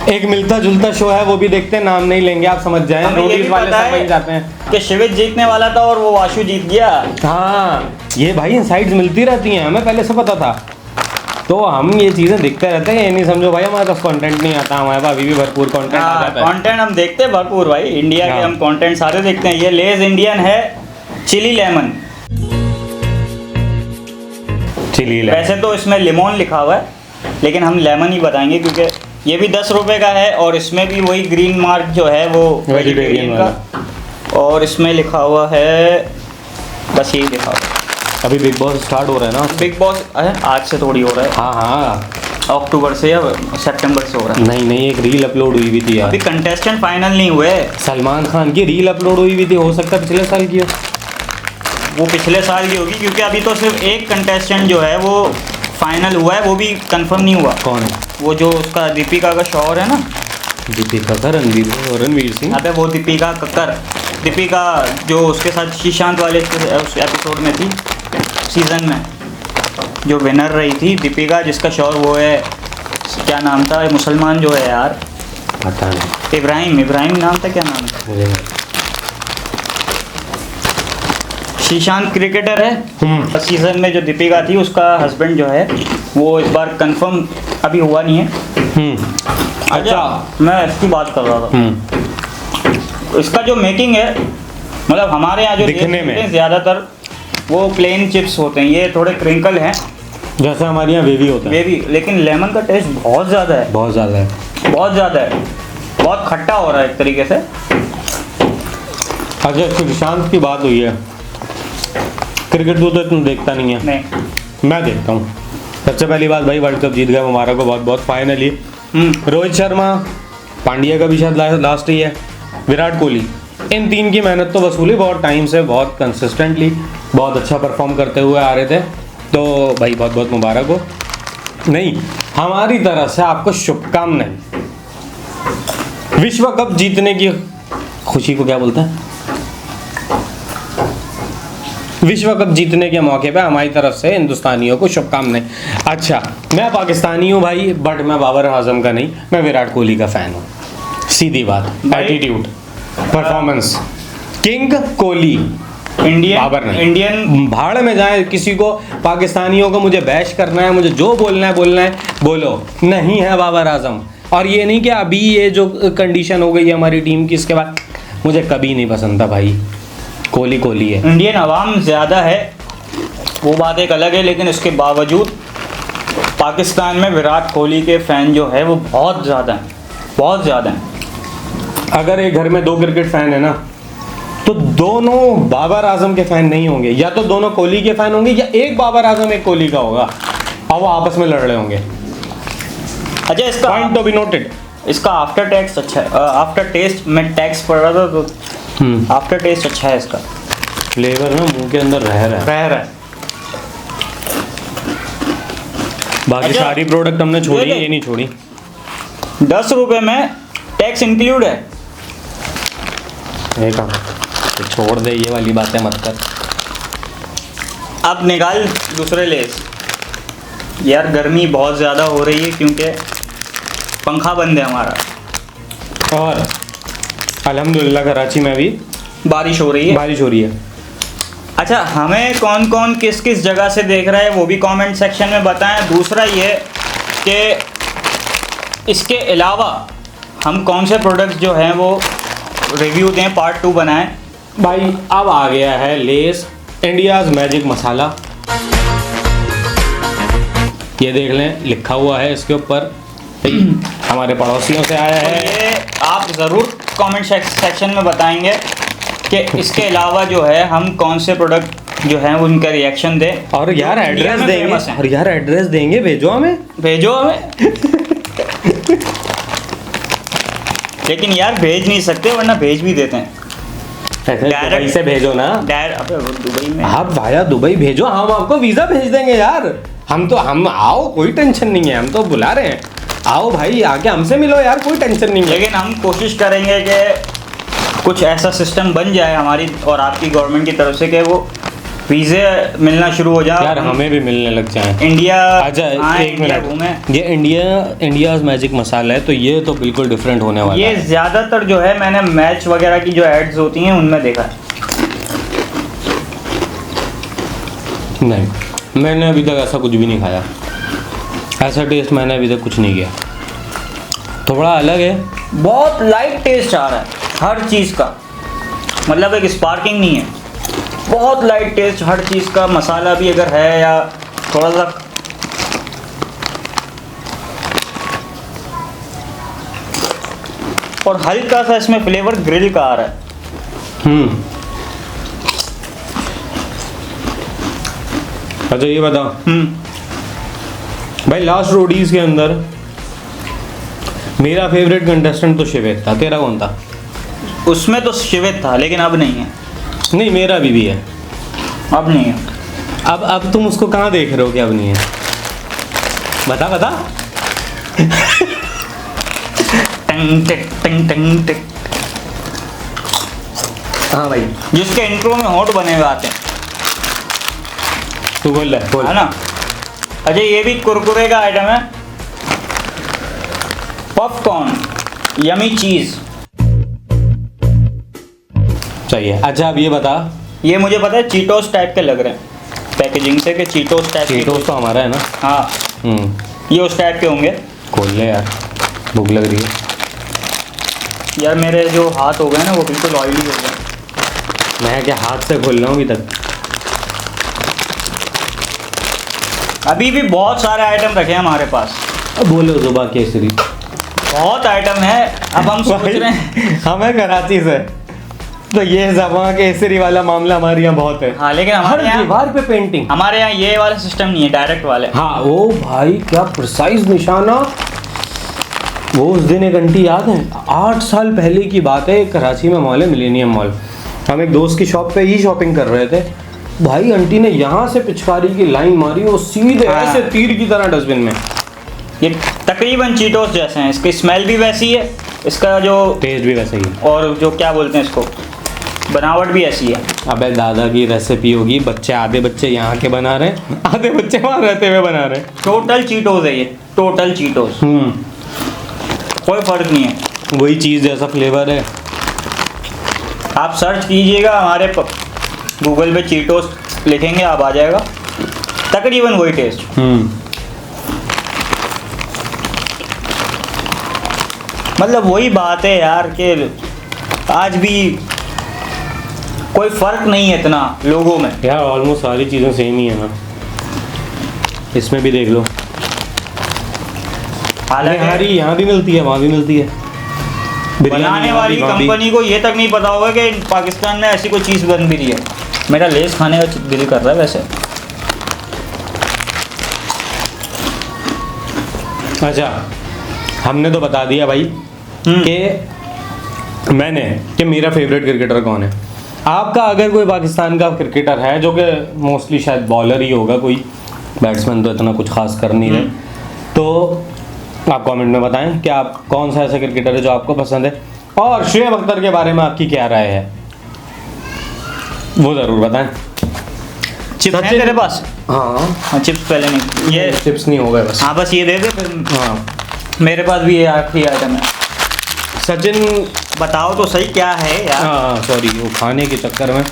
एक मिलता जुलता शो है वो भी देखते हैं, नाम नहीं लेंगे, आप समझ जाएं। रोडीज वाले समझ जाते हैं कि शिवित जीतने वाला था और वो वाशु जीत गया। हाँ, ये भाई इनसाइट्स मिलती रहती हैं, हमें पहले से पता था, तो हम ये चीज़ें देखते रहते हैं। ये नहीं समझो भाई हमारे पास कंटेंट नहीं आता, हमारे पास अभी भी भरपूर कंटेंट आ जाता है। कंटेंट हम देखते हैं भरपूर भाई, इंडिया के हम कंटेंट सारे देखते हैं। ये लेज इंडियन है चिली लेमन। चिली लेमन, वैसे तो इसमें लेमन लिखा हुआ है, लेकिन हम लेमन ही बताएंगे क्योंकि ये भी 10 रुपए का है और इसमें भी वही ग्रीन मार्क जो है वो वेजिटेरियन का, और इसमें लिखा हुआ है, बस यही लिखा हुआ है। अभी बिग बॉस स्टार्ट हो रहा है ना? बिग बॉस आज से थोड़ी हो रहा है। हाँ हाँ, अक्टूबर से या सितंबर से हो रहा है। नहीं, एक रील अपलोड हुई भी थी यार। अभी कंटेस्टेंट फाइनल नहीं हुए। सलमान खान की रील अपलोड हुई भी थी, हो सकता है पिछले साल की हो। वो पिछले साल की होगी क्योंकि अभी तो सिर्फ एक कंटेस्टेंट जो है वो फाइनल हुआ है, वो भी कंफर्म नहीं हुआ। कौन? वो जो उसका दीपिका का शौहर है ना, दीपिका का रणवीर सिंह। अबे वो दीपिका कक्कर, दीपिका जो उसके साथ शीशांत वाले उस एपिसोड में थी, सीजन में जो विनर रही थी दीपिका, जिसका शौहर वो है, क्या नाम था, मुसलमान जो है यार, पता नहीं। इब्राहिम नाम था, क्या नाम था? शीशांत क्रिकेटर है। सीजन में जो दीपिका थी उसका हस्बैंड जो है वो इस बार कंफर्म अभी हुआ नहीं है, अच्छा, मैं इसकी बात कर रहा था। इसका जो मेकिंग है, मतलब हमारे यहाँ जो दिखने में ज़्यादातर वो प्लेन चिप्स होते हैं, ये थोड़े क्रिंकल हैं जैसे हमारे यहाँ वेवी होता है। वेवी, लेकिन लेमन का टेस्ट बहुत ज़्यादा है, बहुत ज़्यादा है, बहुत ज़्यादा है, बहुत खट्टा हो रहा है एक तरीके से। अच्छा, सुशांत की बात हुई है, क्रिकेट तो तुम देखता नहीं है? नहीं, मैं देखता हूँ। सबसे पहली बात भाई, वर्ल्ड कप जीत गया हमारा को, बहुत बहुत फाइनली। रोहित शर्मा, पांड्या का भी शायद लास्ट ही है, विराट कोहली, इन तीन की मेहनत तो वसूली बहुत टाइम से, बहुत कंसिस्टेंटली, बहुत अच्छा परफॉर्म करते हुए आ रहे थे। तो भाई बहुत बहुत मुबारक हो। नहीं, हमारी तरफ से आपको शुभकामनाएं। विश्व कप जीतने की खुशी को क्या बोलते हैं? विश्व कप जीतने के मौके पे हमारी तरफ से हिंदुस्तानियों को शुभकामनाएं। अच्छा, मैं पाकिस्तानी हूँ भाई, बट मैं बाबर आजम का नहीं, मैं विराट कोहली का फैन हूँ। सीधी बात, attitude, performance, king Kohli, Indian भाड़ में जाए। किसी को पाकिस्तानियों को मुझे बैश करना है, मुझे जो बोलना है बोलो, नहीं है बाबर आजम। और ये नहीं कि अभी ये जो कंडीशन हो गई है हमारी टीम की, इसके बाद मुझे कभी नहीं पसंद था भाई, कोहली है। इंडियन आवाम ज़्यादा है, वो बात एक अलग है, लेकिन इसके बावजूद पाकिस्तान में विराट कोहली के फ़ैन जो है वो बहुत ज़्यादा हैं, बहुत ज़्यादा हैं। अगर एक घर में 2 क्रिकेट फ़ैन है ना, तो दोनों बाबर आजम के फ़ैन नहीं होंगे, या तो दोनों कोहली के फ़ैन होंगे, या एक बाबर आजम एक कोहली का होगा, और वो आपस में लड़ रहे होंगे। अच्छा, इसका पॉइंट टू बी नोटेड। इसका आफ्टर टैक्स अच्छा है, आफ्टर टेस्ट में टैक्स पड़ रहा था तो आफ्टर टेस्ट अच्छा है, इसका फ्लेवर ना मुंह के अंदर रह रहा है। बाकी अच्छा, सारी प्रोडक्ट हमने छोड़ी, ये नहीं छोड़ी। 10 रुपए में टैक्स इंक्लूड है। एक तो छोड़ दे, ये वाली बातें मत कर। अब निकाल दूसरे लेस। यार गर्मी बहुत ज़्यादा हो रही है क्योंकि पंखा बंद है हमारा, और अल्हम्दुलिल्लाह कराची में भी बारिश हो रही है। अच्छा, हमें कौन कौन किस किस जगह से देख रहा है वो भी कमेंट सेक्शन में बताएं। दूसरा ये कि इसके अलावा हम कौन से प्रोडक्ट्स जो हैं वो रिव्यू दें, पार्ट 2 बनाएं। भाई अब आ गया है लेस इंडियाज़ मैजिक मसाला, ये देख लें, लिखा हुआ है इसके ऊपर, हमारे पड़ोसियों से आया है। ये आप ज़रूर कमेंट सेक्शन में बताएंगे कि इसके अलावा जो है हम कौन से प्रोडक्ट जो हैं उनका रिएक्शन दें। और यार एड्रेस देंगे, भेजो हमें। लेकिन यार भेज नहीं सकते, वरना भेज भी देते हैं। डायरेक्ट से भेजो ना, दुबई में। आप भाया दुबई भेजो, हम आपको वीज़ा भेज देंगे यार। हम आओ, कोई टेंशन नहीं है, हम तो बुला रहे हैं, आओ भाई, आके हमसे मिलो यार, कोई टेंशन नहीं है। लेकिन हम कोशिश करेंगे कि कुछ ऐसा सिस्टम बन जाए हमारी और आपकी गवर्नमेंट की तरफ से कि वो वीज़े मिलना शुरू हो जाए, यार हमें भी मिलने लग जाए। इंडिया अच्छा, एक मिनट, ये इंडियाज़ मैजिक मसाला है, तो ये तो बिल्कुल डिफरेंट होने वाला है। ये ज़्यादातर जो है मैंने मैच वगैरह की जो एड्स होती हैं उनमें देखा है। नहीं, मैंने अभी तक ऐसा कुछ भी नहीं खाया, ऐसा टेस्ट मैंने अभी तक कुछ नहीं किया। थोड़ा अलग है, बहुत लाइट टेस्ट आ रहा है हर चीज़ का, मतलब एक स्पार्किंग नहीं है, बहुत लाइट टेस्ट हर चीज़ का। मसाला भी अगर है या थोड़ा सा और हल्का सा इसमें फ्लेवर ग्रिल का आ रहा है। अच्छा ये बताओ भाई, लास्ट रोडीज के अंदर मेरा फेवरेट कंटेस्टेंट तो शिवेत था, तेरा कौन था? उसमें तो शिवेत था, लेकिन अब नहीं है। नहीं, मेरा भी है, अब नहीं है। अब तुम उसको कहाँ देख रहे हो कि अब नहीं है? बता टंग टिक टंग टंग टिक। हाँ भाई, जिसके इंट्रो में होंठ बने हुए आते हैं, तू बोल है ना। अच्छा, ये भी कुरकुरे का आइटम है, पॉपकॉर्न यमी चीज चाहिए। अच्छा अब ये बता, ये मुझे पता है चीटोस टाइप के लग रहे हैं पैकेजिंग से, कि चीटोस टाइप। चीटोस तो हमारा है ना। हाँ, ये उस टाइप के होंगे। खोल ले यार, भूख लग रही है यार। मेरे जो हाथ हो गए ना वो बिल्कुल ऑयली हो गए। मैं क्या हाथ से खोल रहा हूँ अभी तक। अभी भी बहुत सारे आइटम रखे हैं हमारे पास। अब बोलो जुबा केसरी, बहुत आइटम है। अब हम सोच रहे हैं हमें कराची से, तो ये जुबा केसरी वाला मामला हमारे यहाँ बहुत है। हाँ, लेकिन हमारे यहाँ दीवार पे पेंटिंग, हमारे यहाँ ये वाला सिस्टम नहीं है, डायरेक्ट वाले। हाँ ओ भाई क्या प्रिसाइज निशाना। वो उस दिन एक आंटी याद है, 8 साल पहले की बात है, कराची में मॉल है मिलेनियम मॉल, हम एक दोस्त की शॉप पे ही शॉपिंग कर रहे थे भाई। आंटी ने यहाँ से पिचकारी की लाइन मारी और सीधे ऐसे तीर की तरह डस्टबिन में। ये तकरीबन चीटोस जैसे हैं, इसकी स्मेल भी वैसी है, इसका जो टेस्ट भी वैसा ही है, और जो क्या बोलते हैं इसको, बनावट भी ऐसी है। अबे दादा की रेसिपी होगी, बच्चे आधे बच्चे यहाँ के बना रहे हैं, आधे बच्चे वहाँ रहते हुए बना रहे हैं। टोटल चीटोस है ये, टोटल चीटोस, कोई फर्क नहीं है, वही चीज़ जैसा फ्लेवर है। आप सर्च कीजिएगा हमारे गूगल पे, चीटोस लिखेंगे आप आ जाएगा, तकरीबन वही टेस्ट। मतलब वही बात है यार कि आज भी कोई फर्क नहीं है इतना लोगों में यार, ऑलमोस्ट सारी चीज़ें सेम ही है ना, इसमें भी देख लो। हालांकि यहाँ भी मिलती है, वहाँ भी मिलती है। बनाने वाली कंपनी को ये तक नहीं पता होगा कि पाकिस्तान में ऐसी कोई चीज़ बन भी रही है। मेरा लेस खाने का दिल कर रहा है वैसे। अच्छा, हमने तो बता दिया भाई कि मेरा फेवरेट क्रिकेटर कौन है। आपका अगर कोई पाकिस्तान का क्रिकेटर है, जो कि मोस्टली शायद बॉलर ही होगा, कोई बैट्समैन तो इतना कुछ खास कर नहीं रहे, तो आप कमेंट में बताएं कि आप कौन सा ऐसा क्रिकेटर है जो आपको पसंद है, और शुएब अख्तर के बारे में आपकी क्या राय है वो ज़रूर बताएं। चिप्स हैं तेरे पास? हाँ, चिप्स पहले नहीं, ये चिप्स नहीं हो गए बस। हाँ बस ये दे दे फिर। हाँ, मेरे पास भी ये आखिरी आइटम है। सचिन बताओ तो सही क्या है यार। हाँ सॉरी, वो खाने के चक्कर में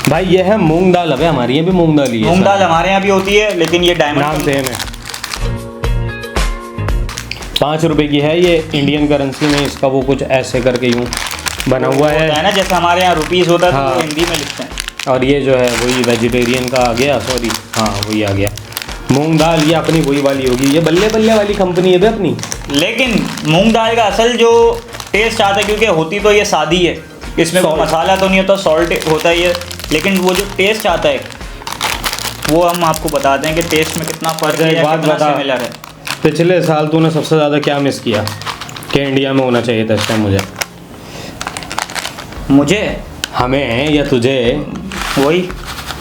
भाई। ये है मूंग दाल। अब हमारे यहाँ भी मूंग दाल ही है। मूंग दाल हमारे यहाँ भी होती है, लेकिन ये डायमंड नाम सेम है। 5 रुपए की है ये, इंडियन करेंसी में इसका वो कुछ ऐसे करके यूँ बना हुआ है ना, जैसे हमारे यहाँ रुपीज़ होता है। हाँ, तो हिंदी में लिखते हैं। और ये जो है वही वेजिटेरियन का आ गया, सॉरी हाँ वही आ गया मूंग दाल। ये अपनी वही वाली होगी, ये बल्ले बल्ले वाली कंपनी है अपनी। लेकिन मूंग दाल का असल जो टेस्ट आता है, क्योंकि होती तो ये सादी है, इसमें कोई मसाला तो नहीं होता, सॉल्ट होता ही है, लेकिन वो जो टेस्ट आता है वो हम आपको बताते हैं कि टेस्ट में कितना फर्क है, बात बता, सिमिलर है। पिछले साल तूने सबसे ज़्यादा क्या मिस किया कि इंडिया में होना चाहिए था इस टाइम? मुझे हमें या तुझे? वही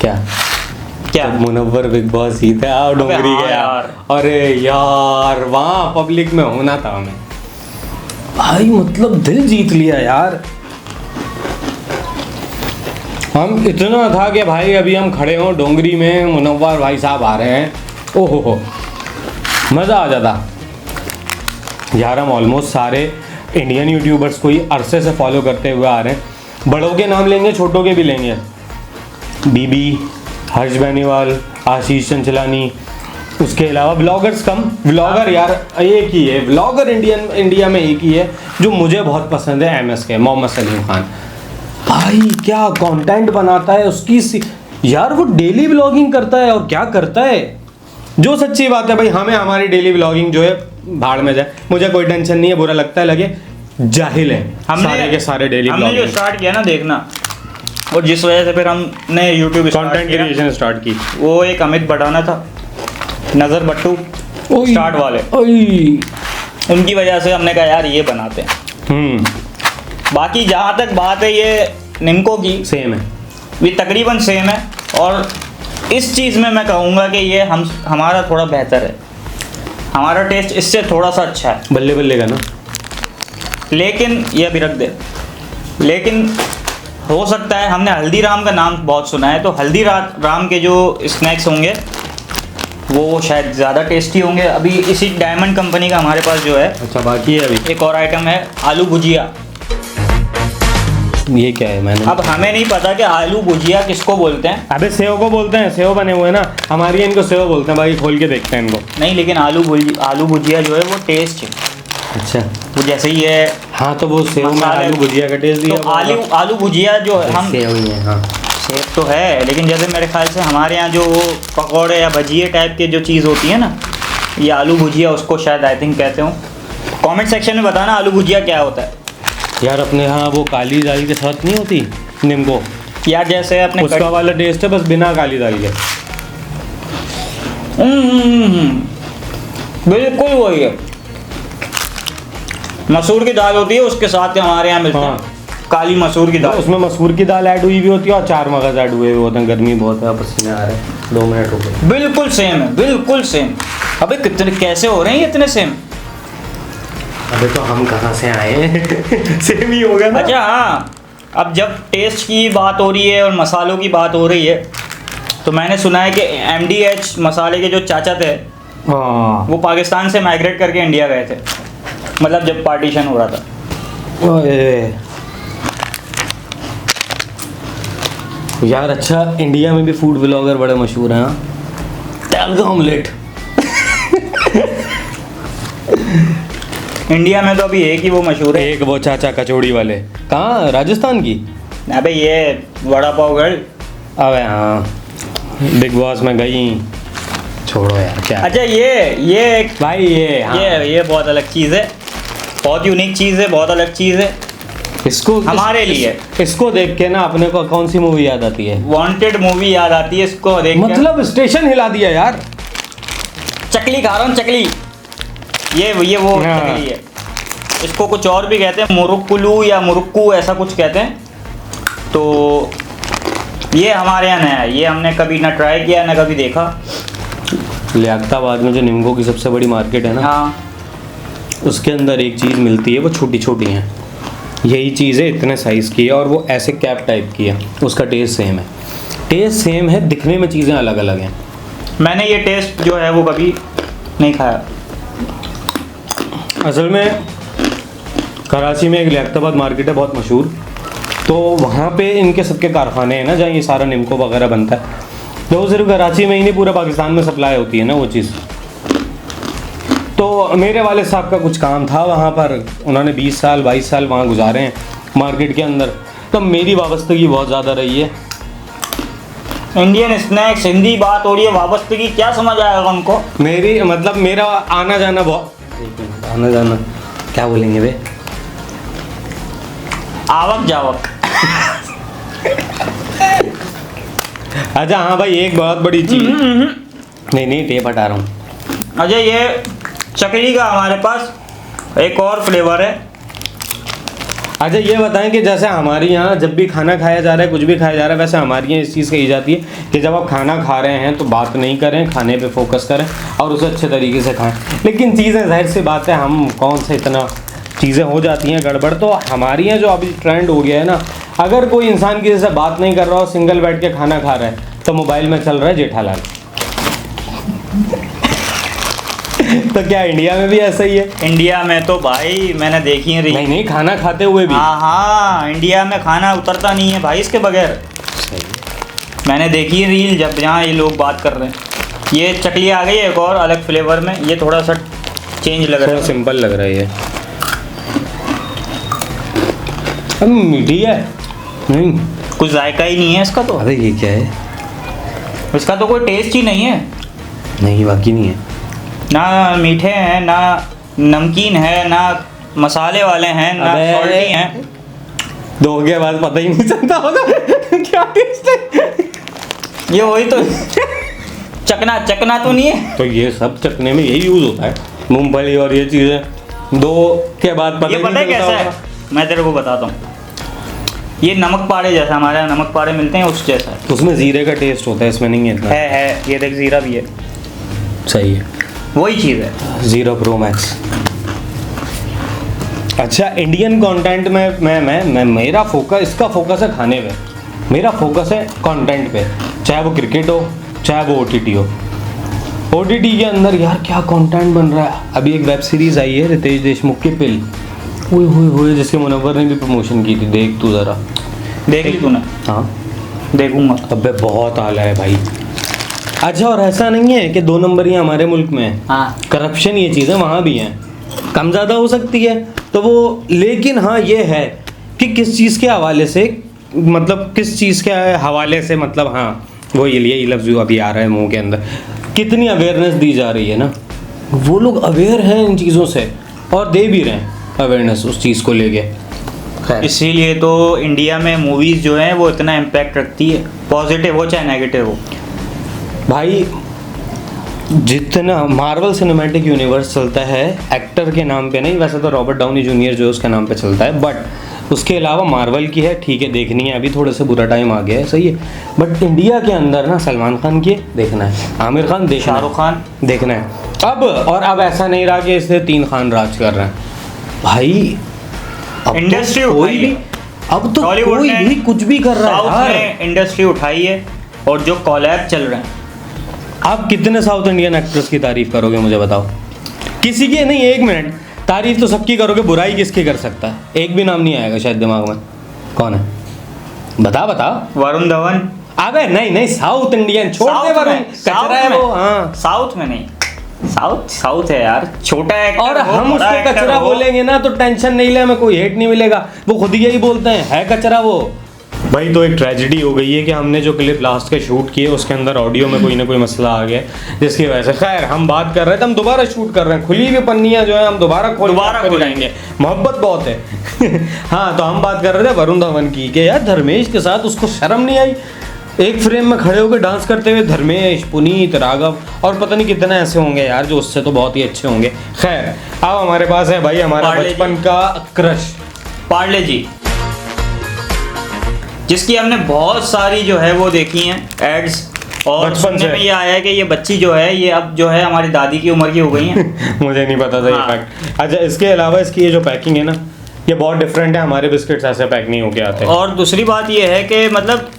क्या मुनव्वर बिग बॉस ही था और डोंगरी गया। अरे यार वहाँ पब्लिक में होना था हमें भाई, मतलब दिल जीत लिया यार। हम इतना था कि भाई अभी हम खड़े हों डोंगरी में, मुनव्वर भाई साहब आ रहे हैं, ओहो हो मज़ा आ जाता यार। हम ऑलमोस्ट सारे इंडियन यूट्यूबर्स को ही अरसे से फॉलो करते हुए आ रहे हैं। बड़ों के नाम लेंगे, छोटों के भी लेंगे। बीबी, हर्ष बेनीवाल, आशीष चंचलानी, उसके अलावा ब्लॉगर्स कम, ब्लॉगर यार एक ही है, ब्लॉगर इंडिया में एक ही है जो मुझे बहुत पसंद है, MSK, मोहम्मद सलीम खान। भाई क्या कंटेंट बनाता है उसकी यार, वो डेली ब्लॉगिंग करता है। और क्या करता है, जो सच्ची बात है भाई, हमें हमारी डेली ब्लॉगिंग जो है भाड़ में जाए, मुझे कोई टेंशन नहीं है, बुरा लगता है लगे, जाहिल है सारे के सारे डेली ब्लॉगिंग। हमने जो स्टार्ट किया ना देखना, और जिस वजह से फिर हमने यूट्यूब कंटेंट क्रिएशन स्टार्ट की, वो एक अमित बटाना था, नज़र बट्टू स्टार्ट वाले, उनकी वजह से हमने कहा यार ये बनाते हैं। बाकी जहाँ तक बात है ये निम्को की, सेम है, भी तकरीबन सेम है। और इस चीज़ में मैं कहूँगा कि ये हमारा थोड़ा बेहतर है, हमारा टेस्ट इससे थोड़ा सा अच्छा है, बल्ले बल्ले का ना। लेकिन ये अभी रख दे। लेकिन हो सकता है, हमने हल्दीराम का नाम बहुत सुना है, तो हल्दीराम के जो स्नैक्स होंगे वो शायद ज़्यादा टेस्टी होंगे। अभी इसी डायमंड कंपनी का हमारे पास जो है, अच्छा बाकी है अभी एक और आइटम है आलू भुजिया। ये क्या है? मैंने अब हमें नहीं पता कि आलू भुजिया किसको बोलते हैं। अबे सेव को बोलते हैं, सेव बने हुए ना हमारी, इनको सेव बोलते हैं भाई, खोल के देखते हैं इनको। नहीं, लेकिन आलू भुजिया जो है वो टेस्ट है। अच्छा, वो जैसे ही है। हाँ, तो वो सेव में आलू भुजिया का टेस्ट दिया। तो आलू भुजिया जो हम सेव ही है। हाँ, सेव तो है, लेकिन जैसे मेरे ख्याल से हमारे यहाँ जो पकौड़े या भजिए टाइप के जो चीज़ होती है ना, ये आलू भुजिया उसको शायद आई थिंक कहते हो। कमेंट सेक्शन में बताना आलू भुजिया क्या होता है यार। अपने यहाँ वो काली दाल के साथ नहीं होती नींबू यार, जैसे अपने उसका वाला टेस्ट है, बस बिना काली दाल के। बिल्कुल वही है। मसूर की दाल होती है, उसके साथ हमारे यहाँ मिलता है काली मसूर की दाल। तो उसमें मसूर की दाल ऐड हुई भी होती है और 4 मगज ऐड हुए होते हैं। गर्मी बहुत है, पसीने आ रहे हैं। 2 मिनट हो गए। बिल्कुल सेम है, बिल्कुल सेम। अबे कितने कैसे हो रहे हैं इतने सेम? अबे तो हम कहाँ से आए? सेम ही होगा ना। अच्छा हाँ, अब जब टेस्ट की बात हो रही है और मसालों की बात हो रही है, तो मैंने सुना है कि MDH मसाले के जो चाचा थे, हाँ, वो पाकिस्तान से माइग्रेट करके इंडिया गए थे, मतलब जब पार्टीशन हो रहा था। ओए यार, अच्छा इंडिया में भी फूड ब्लॉगर बड़े मशहूर हैं। दाल का ऑमलेट। इंडिया में तो अभी एक ही वो मशहूर है। एक वो चाचा कचौड़ी वाले, कहाँ, राजस्थान की? अबे ये वड़ा पाव गर्ल। अबे हाँ, बिग बॉस में गई। छोड़ो यार, क्या। अच्छा ये भाई ये हाँ। ये बहुत अलग चीज़ है, बहुत यूनिक चीज़ है, बहुत अलग चीज़ है इसको हमारे लिए। इसको देख के ना अपने को कौन सी मूवी याद आती है? वांटेड मूवी याद आती है इसको देख के। मतलब स्टेशन हिला दिया यार। चकली खा रहा हूँ, चकली। ये वो हाँ। चकली है। इसको कुछ और भी कहते हैं, मुरुक्कुलू या मुरुक्कू ऐसा कुछ कहते हैं। तो ये हमारे यहाँ नया है, ये हमने कभी ना ट्राई किया ना कभी देखा। लियाकताबाद में जो नींबू की सबसे बड़ी मार्केट है ना, हाँ, उसके अंदर एक चीज़ मिलती है, वो छोटी छोटी है। यही चीज़ है, इतने साइज़ की है और वो ऐसे कैप टाइप की है। उसका टेस्ट सेम है, टेस्ट सेम है, दिखने में चीज़ें अलग अलग हैं। मैंने ये टेस्ट जो है वो कभी नहीं खाया। असल में कराची में एक लियाकताबाद मार्केट है बहुत मशहूर, तो वहाँ पे इनके सबके कारखाने हैं ना, जहाँ ये सारा निम्को वगैरह बनता है। तो वो सिर्फ कराची में ही नहीं, पूरे पाकिस्तान में सप्लाई होती है ना वो चीज़। तो मेरे वाले साहब का कुछ काम था वहाँ पर, उन्होंने 20 साल 22 साल वहाँ गुजारे हैं मार्केट के अंदर, तो मेरी वाबस्तगी बहुत ज़्यादा रही है। इंडियन स्नैक्स, हिंदी बात हो रही है, वाबस्तगी क्या समझ आएगा उनको? मेरी मतलब मेरा आना जाना बहुत, आना जाना क्या बोलेंगे वे, आवक जावक। अच्छा हाँ भाई, एक बहुत बड़ी चीज़, नहीं टेप हटा रहा हूँ। अच्छा, ये चकली का हमारे पास एक और फ्लेवर है। अच्छा ये बताएं कि जैसे हमारे यहाँ जब भी खाना खाया जा रहा है, कुछ भी खाया जा रहा है, वैसे हमारे यहाँ इस चीज़ कही जाती है कि जब आप खाना खा रहे हैं तो बात नहीं करें, खाने पे फोकस करें और उसे अच्छे तरीके से खाएं। लेकिन चीज़ें जाहिर सी बात है, हम कौन से इतना चीज़ें हो जाती हैं गड़बड़। तो हमारे यहाँ जो अभी ट्रेंड हो गया है ना, अगर कोई इंसान किसी से बात नहीं कर रहा हो, सिंगल बैठ के खाना खा रहा है, तो मोबाइल में चल रहा है जेठालाल। तो क्या इंडिया में भी ऐसा ही है? इंडिया में तो भाई मैंने देखी है रील। नहीं, खाना खाते हुए भी। हाँ, इंडिया में खाना उतरता नहीं है भाई इसके बगैर। मैंने देखी है रील, जब जहाँ ये लोग बात कर रहे हैं। ये चकली आ गई है एक और अलग फ्लेवर में, ये थोड़ा सा चेंज लग रहा है, सिंपल लग रहा है ये। अब मीठी है, नहीं कुछ जायका ही नहीं है इसका तो। अबे ये क्या है? इसका तो कोई टेस्ट ही नहीं है। नहीं, बाकी नहीं है ना मीठे हैं, ना नमकीन है, ना मसाले वाले हैं, ना सॉल्टी हैं। 2 के बाद पता ही नहीं चलता होगा क्या टेस्ट है। ये वही तो चकना तो नहीं है। तो ये सब चखने में यही यूज होता है, मूंगफली और ये चीज़ें। 2 के बाद पता ये ही पता है नहीं कैसा चलता है, होगा। मैं तेरे को बताता हूँ। ये नमक पाड़े जैसा, हमारे यहाँ नमक पाड़े मिलते हैं उस जैसा है। उसमें जीरे का टेस्ट होता है, इसमें नहीं है इतना। है ये देख, जीरा भी है। सही है, वही चीज़ है। 0 Pro Max। अच्छा, इंडियन कंटेंट में मैं मेरा फोकस, इसका फोकस है खाने पे, मेरा फोकस है कंटेंट पे, चाहे वो क्रिकेट हो, चाहे वो OTT हो। OTT के अंदर यार क्या कंटेंट बन रहा है। अभी एक वेब सीरीज़ आई है रितेश देशमुख की, पिल, हुए जिसके मुनव्वर ने भी प्रमोशन की थी, देख तू ज़रा। देख ली तूने? हाँ देखूंगा। अबे बहुत आला है भाई। अच्छा, और ऐसा नहीं है कि 2 नंबर ही हमारे मुल्क में है। हाँ, करप्शन ये चीज़ें वहाँ भी हैं, कम ज़्यादा हो सकती है तो वो, लेकिन हाँ ये है कि किस चीज़ के हवाले से, मतलब किस चीज़ के हवाले से, मतलब हाँ वो ये लफ्ज़ जो अभी आ रहा है मुंह के अंदर, कितनी अवेयरनेस दी जा रही है ना, वो लोग अवेयर हैं इन चीज़ों से और दे भी रहे हैं अवेयरनेस उस चीज़ को लेके। इसीलिए तो इंडिया में मूवीज़ जो हैं वो इतना इम्पैक्ट रखती है, पॉजिटिव हो चाहे नेगेटिव हो। भाई जितना मार्वल सिनेमैटिक यूनिवर्स चलता है एक्टर के नाम पे नहीं, वैसे तो रॉबर्ट डाउनी जूनियर जो है उसके नाम पे चलता है, बट उसके अलावा मार्वल की है, ठीक है देखनी है, अभी थोड़ा सा बुरा टाइम आ गया है, सही है, बट इंडिया के अंदर ना सलमान खान की देखना है, आमिर खान देखना, शाहरुख खान देखना है अब। और अब ऐसा नहीं रहा कि इससे 3 खान राज कर रहे हैं भाई, अब इंडस्ट्री तो कोई भी, अब तो कोई भी कुछ भी कर रहा है यार, इंडस्ट्री उठाई है। और जो कॉलैब चल रहे हैं, आप कितने साउथ इंडियन एक्टर्स की तारीफ करोगे मुझे बताओ? किसी की नहीं, 1 मिनट, तारीफ तो सबकी करोगे, बुराई किसकी कर सकता है? एक भी नाम नहीं आएगा शायद दिमाग में। कौन है बता? वरुण धवन। अबे नहीं, साउथ इंडियन छोड़ दे, वरुण कचरा है वो। हाँ, साउथ में नहीं, साउथ है यार, छोटा एक्टर। और हम उसको कचरा बोलेंगे ना तो टेंशन नहीं ले, हमें कोई हेट नहीं मिलेगा, वो खुद यही बोलते हैं, है कचरा वो। भाई तो एक ट्रेजेडी हो गई है कि हमने जो क्लिप लास्ट के शूट किए उसके अंदर ऑडियो में कोई ना कोई मसला आ गया, जिसकी वजह से, खैर हम बात कर रहे थे, हम दोबारा शूट कर रहे हैं, खुली हुई पन्नियां जो है हम दोबारा खोलेंगे, मोहब्बत बहुत है। हाँ, तो हम बात कर रहे थे वरुण धवन की कि यार धर्मेश के साथ उसको शर्म नहीं आई, एक फ्रेम में खड़े होकर डांस करते हुए, धर्मेश, पुनीत, राघव और पता नहीं कितने ऐसे होंगे यार जो उससे तो बहुत ही अच्छे होंगे। खैर अब हमारे पास है भाई हमारा बचपन का क्रश पार्ले जी, जिसकी हमने बहुत सारी जो है वो देखी हैं एड्स, और सुनने में ये आया है कि ये बच्ची जो है ये अब जो है हमारी दादी की उम्र की हो गई है। मुझे नहीं पता था ये फैक्ट। अच्छा, इसके अलावा इसकी ये जो पैकिंग है ना, ये बहुत डिफरेंट है, हमारे बिस्किट्स ऐसे पैक नहीं होके आते। और दूसरी बात ये है कि मतलब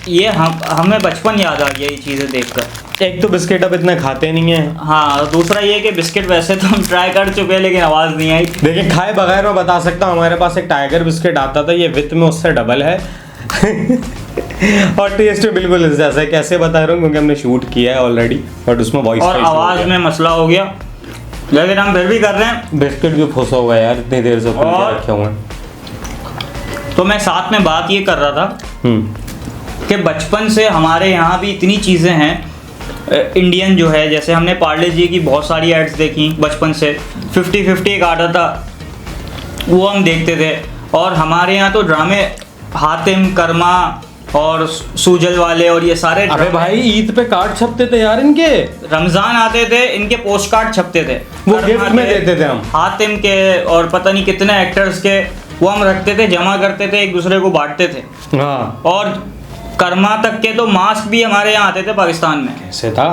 ये हमें बचपन याद आ गया ये चीज़ें देखकर। एक तो बिस्किट अब इतना खाते नहीं है, हाँ, दूसरा ये कि बिस्किट वैसे तो हम ट्राई कर चुके हैं लेकिन आवाज़ नहीं आई। देखिए खाए बगैर मैं बता सकता हूँ, हमारे पास एक टाइगर बिस्किट आता था, ये विथ में उससे डबल है। और टेस्ट बिल्कुल जैसा है, कैसे बता रहा हूँ क्योंकि हमने शूट किया है ऑलरेडी, बट उसमें वॉइस और आवाज़ में मसला हो गया, लेकिन हम फिर भी कर रहे हैं। बिस्किट भी फंसा हुआ है यार, इतनी देर से खुल के रखे हुए हैं। तो मैं साथ में बात ये कर रहा था कि बचपन से हमारे यहाँ भी इतनी चीज़ें हैं इंडियन जो है, जैसे हमने पार्ले जी की बहुत सारी एड्स देखी बचपन से, 50-50 एक आता था वो हम देखते थे। और हमारे यहाँ तो ड्रामे हातिम, कर्मा और सूजल वाले और ये सारे, अरे भाई ईद पे कार्ड छपते थे यार इनके, रमजान आते थे इनके पोस्ट कार्ड छपते थे, वो गिफ्ट में देते थे हम, हातिम के और पता नहीं कितने एक्टर्स के, वो हम रखते थे, जमा करते थे, एक दूसरे को बांटते थे। हाँ, और कर्मा तक के तो मास्क भी हमारे यहाँ आते थे पाकिस्तान में। कैसे था?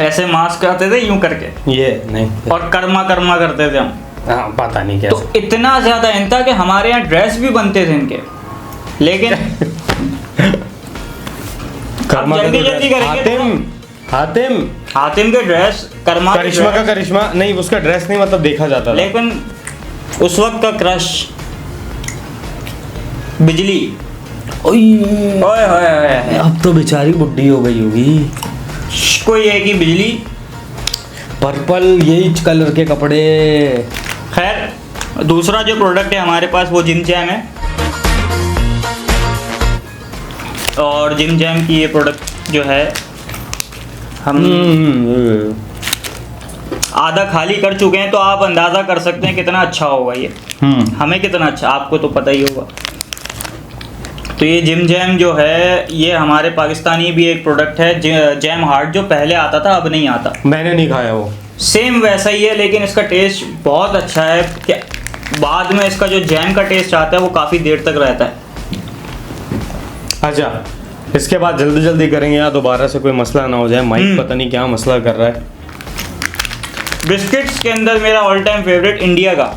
ऐसे मास्क आते थे यूं करके, ये नहीं, और कर्मा करते थे हम। हाँ, पता नहीं कैसे। तो इतना ज्यादा इन था कि हमारे यहाँ ड्रेस भी बनते थे इनके, लेकिन जल्दी करेंगे। हातिम के ड्रेस, करिश्मा का करिश्मा नहीं, उसका ड्रेस नहीं मतलब देखा जाता था, लेकिन उस वक्त का क्रश बिजली। ओए अब तो बेचारी बुड्ढी हो गई होगी। कोई है कि बिजली, पर्पल, यही कलर के कपड़े। खैर दूसरा जो प्रोडक्ट है हमारे पास वो जिम जैम है, और जिम जैम की ये प्रोडक्ट जो है हम आधा खाली कर चुके हैं, तो आप अंदाज़ा कर सकते हैं कितना अच्छा होगा ये। हमें कितना अच्छा, आपको तो पता ही होगा। तो ये जिम जैम जो है ये हमारे पाकिस्तानी भी एक प्रोडक्ट है, जैम हार्ट, जो पहले आता था अब नहीं आता। मैंने नहीं खाया वो, सेम वैसा ही है, लेकिन इसका टेस्ट बहुत अच्छा है कि बाद में इसका जो जैम का टेस्ट आता है वो काफ़ी देर तक रहता है। अच्छा, इसके बाद जल्दी करेंगे यार, दोबारा से कोई मसला ना हो जाए। माइक पता नहीं क्या मसला कर रहा है। बिस्किट्स के अंदर मेरा ऑल टाइम फेवरेट इंडिया का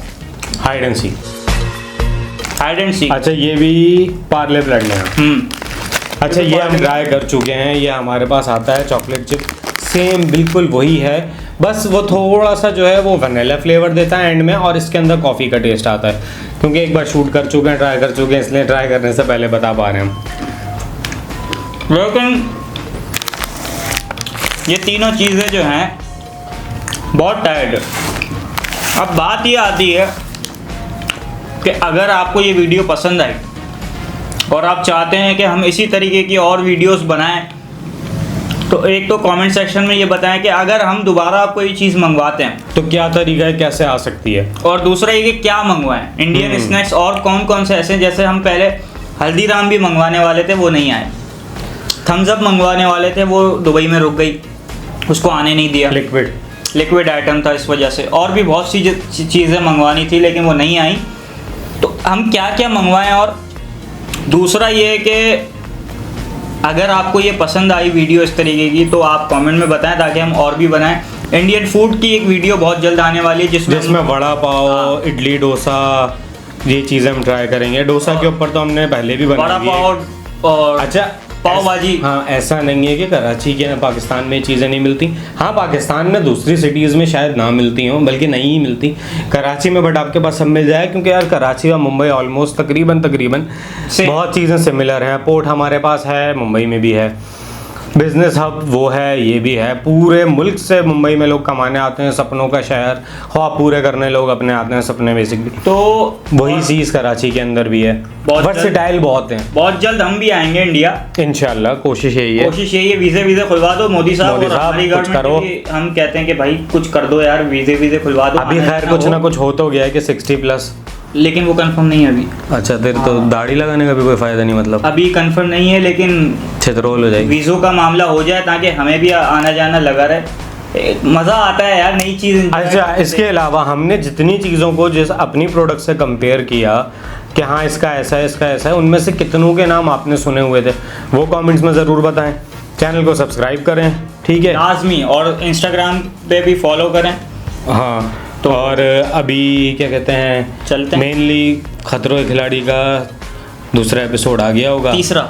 हाइड एंड सीक। अच्छा, ये भी पार्ले ब्रेड में है। अच्छा, ये हम ट्राई कर चुके हैं, ये हमारे पास आता है चॉकलेट चिप, सेम बिल्कुल वही है, बस वो थोड़ा सा जो है वो वनीला फ्लेवर देता है एंड में, और इसके अंदर कॉफ़ी का टेस्ट आता है। क्योंकि एक बार शूट कर चुके हैं, ट्राई कर चुके हैं, इसलिए ट्राई करने से पहले बता पा रहे हैं हम। लेकिन ये तीनों चीज़ें जो हैं बहुत टाइट है। अब बात ये आती है कि अगर आपको ये वीडियो पसंद आई और आप चाहते हैं कि हम इसी तरीके की और वीडियोस बनाएं, तो एक तो कमेंट सेक्शन में ये बताएं कि अगर हम दोबारा आपको ये चीज़ मंगवाते हैं तो क्या तरीका है, कैसे आ सकती है, और दूसरा ये कि क्या मंगवाएं इंडियन स्नैक्स, और कौन कौन से ऐसे, जैसे हम पहले हल्दीराम भी मंगवाने वाले थे, वो नहीं आए। थम्स अप मंगवाने वाले थे, वो दुबई में रुक गई, उसको आने नहीं दिया। लिक्विड आइटम था इस वजह से। और भी बहुत सी चीज़ें मंगवानी थी लेकिन वो नहीं आई। तो हम क्या क्या मंगवाएं, और दूसरा ये है कि अगर आपको ये पसंद आई वीडियो इस तरीके की तो आप कमेंट में बताएं ताकि हम और भी बनाएं। इंडियन फूड की एक वीडियो बहुत जल्द आने वाली है जिसमें वड़ा पाव, इडली, डोसा, ये चीज़ें हम ट्राई करेंगे। डोसा के ऊपर तो हमने पहले भी बनाया, वड़ा पाव और अच्छा पाव भाजी। हाँ, ऐसा नहीं है कि कराची के पाकिस्तान में चीज़ें नहीं मिलती। हाँ, पाकिस्तान में दूसरी सिटीज़ में शायद ना मिलती हों, बल्कि नहीं ही मिलती कराची में, बट आपके पास सब मिल जाए, क्योंकि यार कराची और मुंबई ऑलमोस्ट तकरीबन बहुत चीज़ें सिमिलर हैं। पोर्ट हमारे पास है, मुंबई में भी है, बिजनेस हब वो है, ये भी है। पूरे मुल्क से मुंबई में लोग कमाने आते हैं, सपनों का शहर, ख्वाब पूरे करने लोग अपने आते हैं, सपने बेसिकली। तो वही चीज़ कराची के अंदर भी है, वर्सेटाइल बहुत हैं। बहुत जल्द हम भी आएंगे इंडिया इंशाल्लाह, कोशिश यही है। वीज़े खुलवा दो मोदी साहब, हमारी गवर्नमेंट। हम कहते हैं कि भाई कुछ कर दो यार, वीज़े खुलवा दो। अभी खैर कुछ ना कुछ हो तो गया है कि 60+, लेकिन वो कंफर्म नहीं है अभी। अच्छा, फिर तो दाढ़ी लगाने का भी कोई फायदा नहीं, मतलब अभी कंफर्म नहीं है, लेकिन छितरोल हो जाएगी। वीज़ों का मामला हो जाए ताकि हमें भी आना जाना लगा रहे, मज़ा आता है यार नई चीज़। अच्छा, इसके अलावा हमने जितनी चीज़ों को जैसे अपनी प्रोडक्ट से कंपेयर किया कि हाँ इसका ऐसा है, इसका ऐसा है, उनमें से कितनों के नाम आपने सुने हुए थे वो कमेंट्स में ज़रूर बताएं। चैनल को सब्सक्राइब करें, ठीक है, लाजमी, और इंस्टाग्राम पे भी फॉलो करें। हाँ, तो और अभी क्या कहते हैं, चलते हैं, मेनली खतरों के खिलाड़ी का दूसरा एपिसोड आ गया होगा, चौथा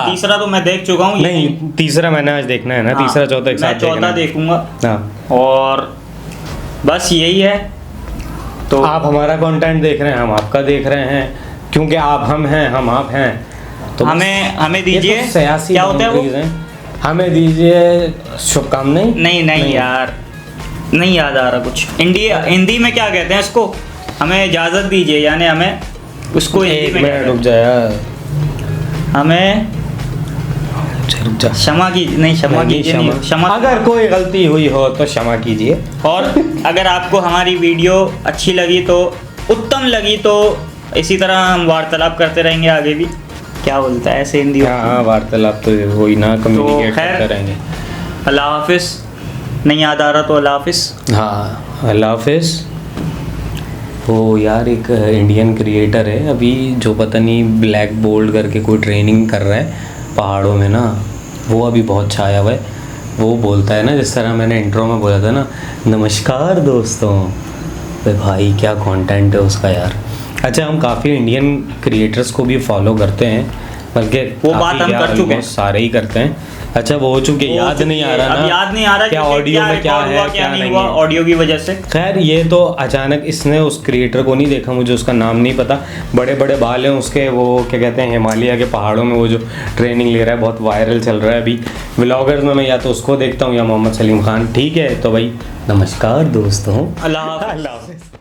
तीसरा तो मैं देख चुका हूँ। नहीं, तीसरा मैंने आज देखना है ना। हाँ, तीसरा चौथा एक साथ देखना। चौथा देखूंगा। हाँ, और बस यही है। तो आप हमारा कंटेंट देख रहे हैं, हम आपका देख रहे हैं, क्योंकि आप हम हैं, हम आप हैं, तो हमें दीजिए। तो सियासी क्या होता है वो? हमें दीजिए शुभकामनाएं। नहीं यार, नहीं याद आ रहा कुछ। हिंदी में क्या कहते हैं इसको? हमें इजाज़त दीजिए, यानी हमें उसको हिंदी में रुक जाया, हमें क्षमा कीजिए। अगर कोई गलती हुई हो तो क्षमा कीजिए। और अगर आपको हमारी वीडियो अच्छी लगी तो, उत्तम लगी तो, इसी तरह हम वार्तालाप करते रहेंगे आगे भी। क्या बोलता है ऐसे हिंदी? हाँ, वार्तालाप तो वही ना, कम्युनिकेट करते रहेंगे। अल्लाह हाफिज़। नहीं याद आ रहा तो अल्लाह हाफिज़। हाँ, अल्लाह हाफिज़। वो यार एक इंडियन क्रिएटर है अभी, जो पता नहीं ब्लैक बोल्ड करके कोई ट्रेनिंग कर रहा है पहाड़ों में ना, वो अभी बहुत छाया हुआ है। वो बोलता है ना, जिस तरह मैंने इंट्रो में बोला था ना, नमस्कार दोस्तों। भाई क्या कंटेंट है उसका यार। अच्छा, हम काफ़ी इंडियन क्रिएटर्स को भी फॉलो करते हैं, बल्कि वो बात हम कर चुके हैं, सारे ही करते हैं। अच्छा, वो हो चुके, याद नहीं आ रहा ना, याद नहीं आ रहा क्या ऑडियो में क्या है, क्या नहीं हुआ ऑडियो की वजह से। खैर, ये तो अचानक इसने उस क्रिएटर को नहीं देखा, मुझे उसका नाम नहीं पता। बड़े बड़े बाल हैं उसके, वो क्या कहते हैं, हिमालय के पहाड़ों में वो जो ट्रेनिंग ले रहा है, बहुत वायरल चल रहा है अभी व्लॉगर्स में। मैं या तो उसको देखता हूँ या मोहम्मद सलीम खान। ठीक है, तो भाई नमस्कार दोस्तों, अल्लाह हाफ़िज़।